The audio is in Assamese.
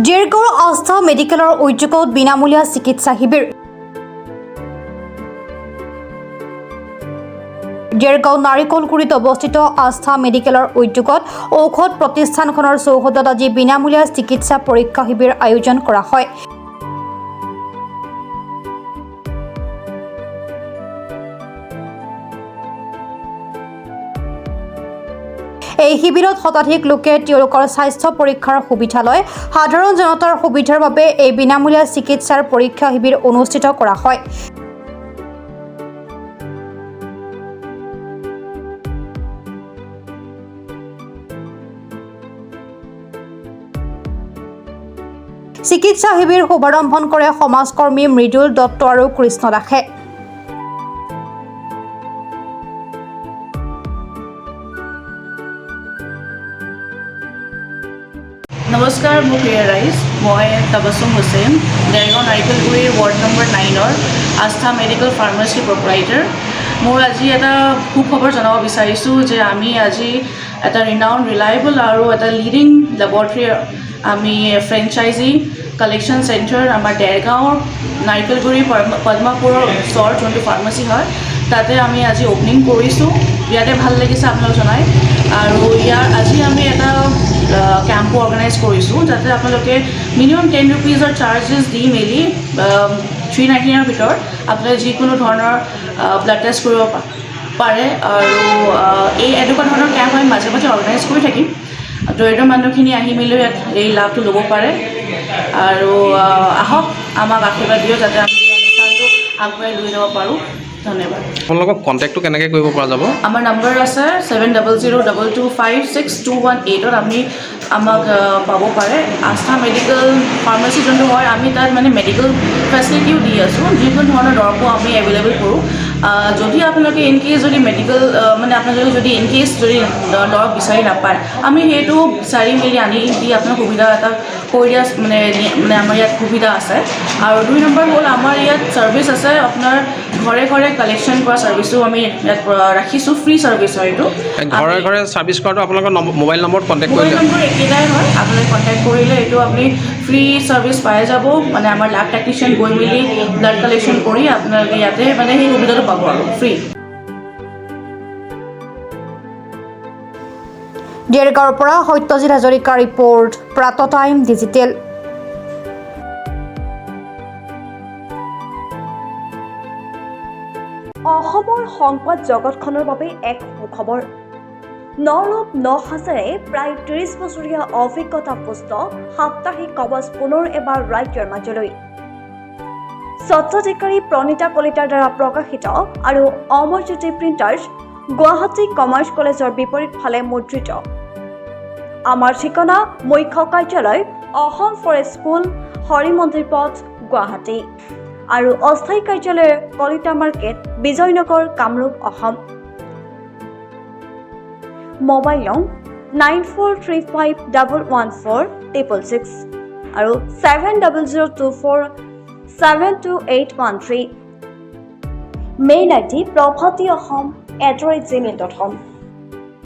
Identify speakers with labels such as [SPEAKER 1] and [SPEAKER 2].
[SPEAKER 1] ডেৰগাঁৱৰ আস্থা মেডিকেলৰ উদ্যোগত বিনামূলীয়া চিকিৎসা শিবিৰ। ডেৰগাঁও নাৰিকলগুৰিত অৱস্থিত আস্থা মেডিকেলৰ উদ্যোগত ঔষধ প্ৰতিষ্ঠানখনৰ চৌহদত আজি বিনামূলীয়া চিকিৎসা পৰীক্ষা শিবিৰ আয়োজন কৰা হয়। এই শিবিৰত শতাধিক লোকে তেওঁলোকৰ স্বাস্থ্য পৰীক্ষাৰ সুবিধা লয়। সাধাৰণ জনতাৰ সুবিধাৰ বাবে এই বিনামূলীয়া চিকিৎসাৰ পৰীক্ষা শিবিৰ অনুষ্ঠিত কৰা হয়। চিকিৎসা শিবিৰ শুভাৰম্ভন কৰে সমাজকৰ্মী মৃদুল দত্ত আৰু কৃষ্ণ দাসে।
[SPEAKER 2] নমস্কাৰ, মোক ৰাইজ মই তাবাছুম হুছেইন, ডেৰগাঁও নাৰিকলগুৰিৰ ৱাৰ্ড নম্বৰ 9-ৰ আস্থা মেডিকেল ফাৰ্মাচী প্ৰপ্ৰাইটাৰ। মোৰ আজি এটা সুখবৰ জনাব বিচাৰিছোঁ যে আমি আজি এটা ৰিনাউণ্ড ৰিলায়েবল আৰু এটা লিডিং লেবৰেটৰী আমি ফ্ৰেঞ্চাইজি কালেকশ্যন চেণ্টাৰ আমাৰ ডেৰগাঁৱৰ নাৰিকলগুৰি পদ্মাপুৰৰ ওচৰত যোনটো ফাৰ্মাচী হয় তাতে আমি আজি অ'পনিং কৰিছোঁ। ইয়াতে ভাল লাগিছে আপোনালোক জনাই। আৰু আজি আমি এটা কেম্পো অৰ্গেনাইজ কৰিছোঁ যাতে আপোনালোকে মিনিমাম 10 ৰুপিজৰ চাৰ্জেছ দি মেলি 399ৰ ভিতৰত আপোনালোকে যিকোনো ধৰণৰ ব্লাড টেষ্ট কৰিব পাৰে। আৰু এই এনেকুৱা ধৰণৰ কেম্প আমি মাজে মাজে অৰ্গেনাইজ কৰি থাকিম। দৰিদ্ৰ মানুহখিনি আহি মেলি এই লাভটো ল'ব পাৰে। আৰু আহক, আমাক আশীৰ্বাদ দিয়ক যাতে আমি এই অনুষ্ঠানটো আগুৱাই লৈ যাব পাৰোঁ। ধন্যবাদ।
[SPEAKER 3] আপোনালোকক কণ্টেক্টটো কেনেকৈ কৰিব পৰা যাব?
[SPEAKER 2] আমাৰ নম্বৰ আছে 7002256218ত আপুনি আমাক পাব পাৰে। আস্থা মেডিকেল ফাৰ্মাচী যোনটো হয় আমি তাত মানে মেডিকেল ফেচিলিটিও দি আছোঁ। যিকোনো ধৰণৰ দৰবো আমি এভেইলেবল কৰোঁ। যদি আপোনালোকে ইনকেছ যদি মেডিকেল মানে আপোনালোকে যদি ইনকেছ যদি দৰব বিচাৰি নাপায় আমি সেইটো বিচাৰি মেলি আনি দি আপোনাৰ সুবিধা এটা কৰি দিয়া মানে আমাৰ ইয়াত সুবিধা আছে। আৰু 2 নম্বৰ হ'ল আমাৰ ইয়াত ছাৰ্ভিচ আছে আপোনাৰ ঘৰে ঘৰে কালেকশ্যন কৰা ছাৰ্ভিচো আমি ইয়াত ৰাখিছোঁ। ফ্ৰী ছাৰ্ভিচ হয় এইটো।
[SPEAKER 3] ঘৰে ঘৰে ছাৰ্ভিচ কৰাটো আপোনালোকৰ মোবাইল নম্বৰত কণ্টেক্ট কৰিলে?
[SPEAKER 2] মোবাইল নম্বৰ একেটাই হয়। আপোনালোকে কণ্টেক্ট কৰিলে এইটো আপুনি ফ্ৰী ছাৰ্ভিচ পাই যাব। মানে আমাৰ ল্যাব টেকনিচিয়ান গৈ মেলি ব্লাড কালেকশ্যন কৰি আপোনালোকে ইয়াতে মানে সেই সুবিধাটো পাব আৰু ফ্ৰী।
[SPEAKER 1] ডেৰগাঁৱৰ পৰা সত্যজিৎ হাজৰিকাৰ ৰিপৰ্ট, প্ৰাত টাইম ডিজিটেল।
[SPEAKER 4] অসমৰ সংবাদ জগতখনৰ বাবে এক সুখবৰ। নৰূপ নসাজেৰে প্ৰায় 30 বছৰীয়া অভিজ্ঞতাপুষ্ট সাপ্তাহিক কৱচ পুনৰ এবাৰ ৰাজ্যৰ মাজলৈ। স্বত্বাধিকাৰী প্ৰণীতা কলিতাৰ দ্বাৰা প্ৰকাশিত আৰু অমৰজ্যোতি প্ৰিণ্টাৰ্ছ, গুৱাহাটী কমাৰ্চ কলেজৰ বিপৰীত ফালে মুদ্ৰিত। আমাৰ ঠিকনা মুখ্য কাৰ্যালয় অসম ফৰেষ্ট স্কুল, হৰি মন্দিৰ পথ, গুৱাহাটী। আৰু অস্থায়ী কাৰ্যালয় কলিতা মাৰ্কেট, বিজয়নগৰ, কামৰূপ, অসম। মোবাইল নং 9435114666 আৰু 7002472813। Mail ID probhatiahom@gmail.com।